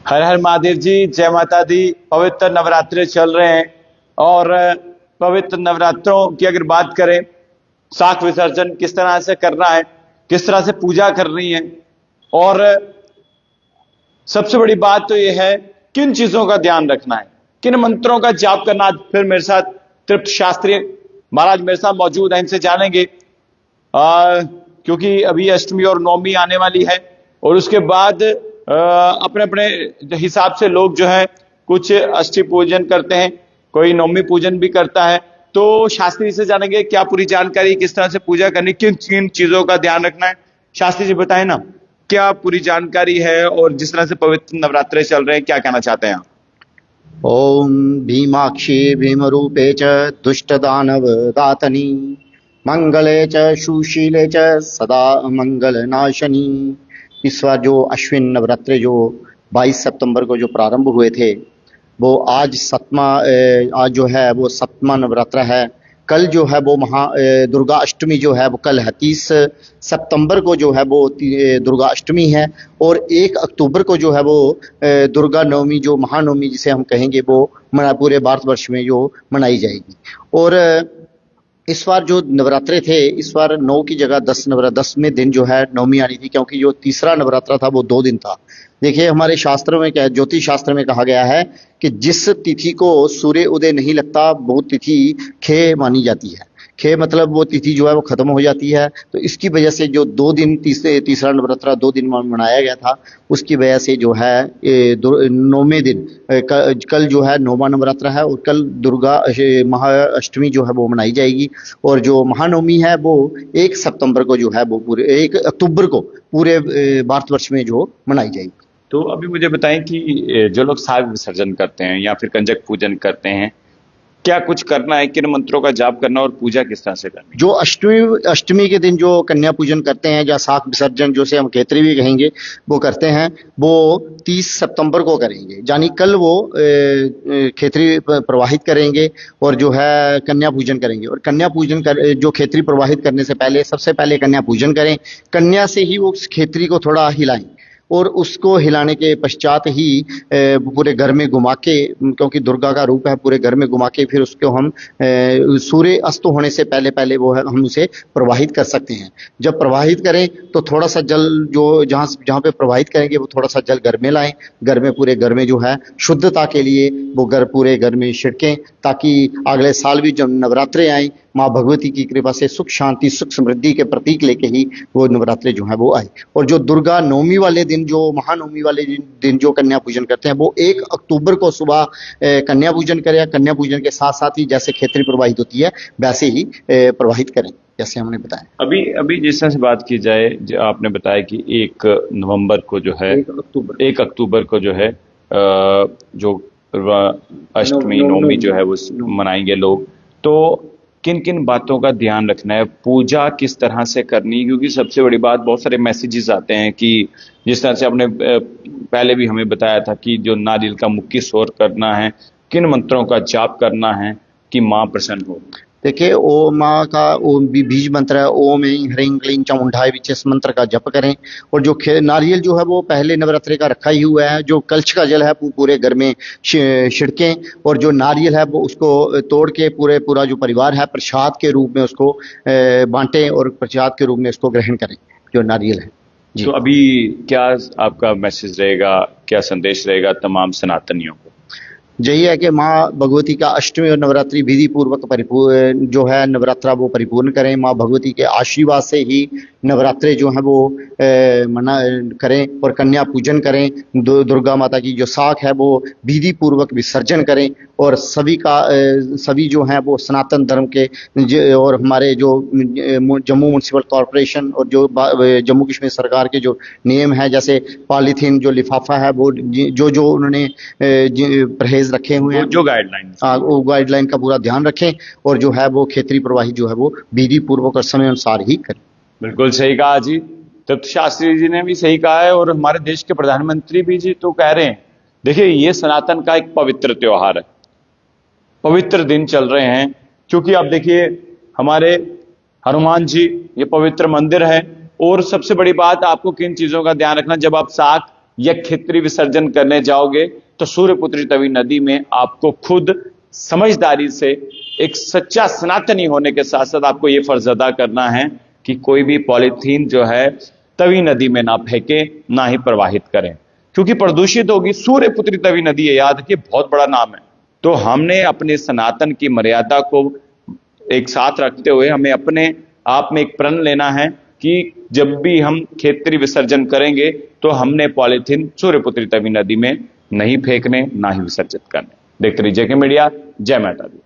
हर हर महादेव जी, जय माता दी। पवित्र नवरात्रे चल रहे हैं और पवित्र नवरात्रों की अगर बात करें, शाक विसर्जन किस तरह से करना है, किस तरह से पूजा करनी है, और सबसे बड़ी बात तो यह है किन चीजों का ध्यान रखना है, किन मंत्रों का जाप करना। आज फिर मेरे साथ तृप्त शास्त्री महाराज मेरे साथ मौजूद हैं, इनसे जानेंगे क्योंकि अभी अष्टमी और नवमी आने वाली है और उसके बाद अपने अपने हिसाब से लोग जो है कुछ अष्टमी पूजन करते हैं, कोई नवमी पूजन भी करता है। तो शास्त्री से जानेंगे क्या पूरी जानकारी, किस तरह से पूजा करनी, किन किन चीजों का ध्यान रखना है। शास्त्री जी बताएं ना, क्या पूरी जानकारी है और जिस तरह से पवित्र नवरात्रे चल रहे हैं क्या कहना चाहते हैं आप? ओम भीमाक्षी भीमरूपे च दुष्टदानव दातनी मंगले च सुशीले च सदा मंगल नाशनी। इस बार जो अश्विन नवरात्रे जो 22 सितंबर को जो प्रारंभ हुए थे वो आज जो है वो सतमा नवरात्रा है। कल जो है वो दुर्गा अष्टमी जो है वो कल है 30 सितंबर को जो है वो दुर्गा अष्टमी है और 1 अक्टूबर को जो है वो दुर्गा नवमी जो महानवमी जिसे हम कहेंगे वो पूरे भारतवर्ष में जो मनाई जाएगी। और इस बार जो नवरात्रे थे, इस बार 9 की जगह 10वें दिन जो है नवमी आनी थी, क्योंकि जो तीसरा नवरात्रा था वो 2 दिन था। देखिए हमारे शास्त्र में क्या, ज्योतिष शास्त्र में कहा गया है कि जिस तिथि को सूर्य उदय नहीं लगता वो तिथि खे मानी जाती है। खे मतलब वो तिथि जो है वो खत्म हो जाती है। तो इसकी वजह से जो 2 दिन तीसरा नवरात्रा 2 दिन मनाया गया था, उसकी वजह से जो है 9वें दिन कल जो है 9वां नवरात्रा है और कल दुर्गा महाअष्टमी जो है वो मनाई जाएगी। और जो महानवमी है वो 1 सितंबर को जो है वो पूरे 1 अक्टूबर को पूरे भारतवर्ष में जो मनाई जाएगी। तो अभी मुझे बताएं कि जो लोग शाक विसर्जन करते हैं या फिर कंजक पूजन करते हैं, क्या कुछ करना है, किन मंत्रों का जाप करना और पूजा किस तरह से करनी? जो अष्टमी के दिन जो कन्या पूजन करते हैं या शाक विसर्जन जैसे हम खेतरी भी कहेंगे वो करते हैं, वो 30 सितंबर को करेंगे, यानी कल वो खेतरी प्रवाहित करेंगे और जो है कन्या पूजन करेंगे। और कन्या पूजन जो खेतरी प्रवाहित करने से पहले सबसे पहले कन्या पूजन करें। कन्या से ही वो उस खेतरी को थोड़ा हिलाएं और उसको हिलाने के पश्चात ही पूरे घर में घुमा के, क्योंकि दुर्गा का रूप है, पूरे घर में घुमा के फिर उसको हम सूर्य अस्त होने से पहले पहले वो है हम उसे प्रवाहित कर सकते हैं। जब प्रवाहित करें तो थोड़ा सा जल जो जहाँ पे प्रवाहित करेंगे वो थोड़ा सा जल घर में लाएं। घर में पूरे घर में जो है शुद्धता के लिए वो पूरे घर में छिड़कें, ताकि अगले साल भी जब नवरात्रे आए माँ भगवती की कृपा से सुख शांति सुख समृद्धि के प्रतीक लेके ही वो नवरात्रे जो है वो आए। और जो दुर्गा नवमी वाले दिन, जो महानवमी वाले दिन जो कन्या पूजन करते हैं, वो 1 अक्टूबर को सुबह कन्या पूजन करें। कन्या पूजन के साथ साथ ही जैसे खेतरी प्रवाहित होती है वैसे ही प्रवाहित करें, जैसे हमने बताया। अभी जिस तरह से बात की जाए, जो आपने बताया कि 1 नवंबर को जो है 1 अक्टूबर को जो है जो अष्टमी नवमी जो है वो मनाएंगे लोग, तो किन किन बातों का ध्यान रखना है, पूजा किस तरह से करनी है? क्योंकि सबसे बड़ी बात, बहुत सारे मैसेजेस आते हैं कि जिस तरह से आपने पहले भी हमें बताया था कि जो नारियल का मुक्की स्वर करना है, किन मंत्रों का जाप करना है कि माँ प्रसन्न हो। देखिए ओम माँ का ओम बीज मंत्र है, ओम ऐं ह्रीं क्लीं चामुंडाय विच, इस मंत्र का जप करें। और जो नारियल जो है वो पहले नवरात्रे का रखा ही हुआ है, जो कलश का जल है पूरे घर में छिड़कें और जो नारियल है वो उसको तोड़ के पूरा जो परिवार है प्रसाद के रूप में उसको बांटें और प्रसाद के रूप में उसको ग्रहण करें जो नारियल है जी। तो अभी क्या आपका मैसेज रहेगा, क्या संदेश रहेगा तमाम सनातनियों को? यही है कि माँ भगवती का अष्टमी और नवरात्रि विधि पूर्वक परिपूर्ण जो है नवरात्रा वो परिपूर्ण करें। माँ भगवती के आशीर्वाद से ही नवरात्रे जो है वो मना करें और कन्या पूजन करें। दुर्गा माता की जो शाक है वो विधि पूर्वक विसर्जन करें और सभी जो हैं वो सनातन धर्म के और हमारे जो जम्मू म्यूनसिपल कॉरपोरेशन और जो जम्मू कश्मीर सरकार के जो नियम है, जैसे पॉलीथीन जो लिफाफा है वो जो उन्होंने परहेज रखे हुए हैं, जो गाइडलाइन वो गाइडलाइन का पूरा ध्यान रखें और जो है वो खेतरी प्रवाही जो है वो विधि पूर्वक और समय अनुसार ही करें। बिल्कुल सही कहा जी, तृप्त शास्त्री जी ने भी सही कहा है और हमारे देश के प्रधानमंत्री भी जी तो कह रहे हैं। देखिए ये सनातन का एक पवित्र त्योहार है, पवित्र दिन चल रहे हैं, क्योंकि आप देखिए हमारे हनुमान जी, ये पवित्र मंदिर है। और सबसे बड़ी बात, आपको किन चीजों का ध्यान रखना, जब आप शाक या खित्री विसर्जन करने जाओगे तो सूर्यपुत्री तवी नदी में आपको खुद समझदारी से एक सच्चा सनातनी होने के साथ साथ आपको यह फर्ज अदा करना है कि कोई भी पॉलीथीन जो है तवी नदी में ना फेंके, ना ही प्रवाहित करें, क्योंकि प्रदूषित होगी। सूर्यपुत्री तवी नदी है, याद रखिए, बहुत बड़ा नाम है। तो हमने अपने सनातन की मर्यादा को एक साथ रखते हुए हमें अपने आप में एक प्रण लेना है कि जब भी हम खेतरी विसर्जन करेंगे तो हमने पॉलीथीन सूर्यपुत्री तवी नदी में नहीं फेंकने, ना ही विसर्जित करने। देखते रहिए जेके मीडिया। जय माता दी।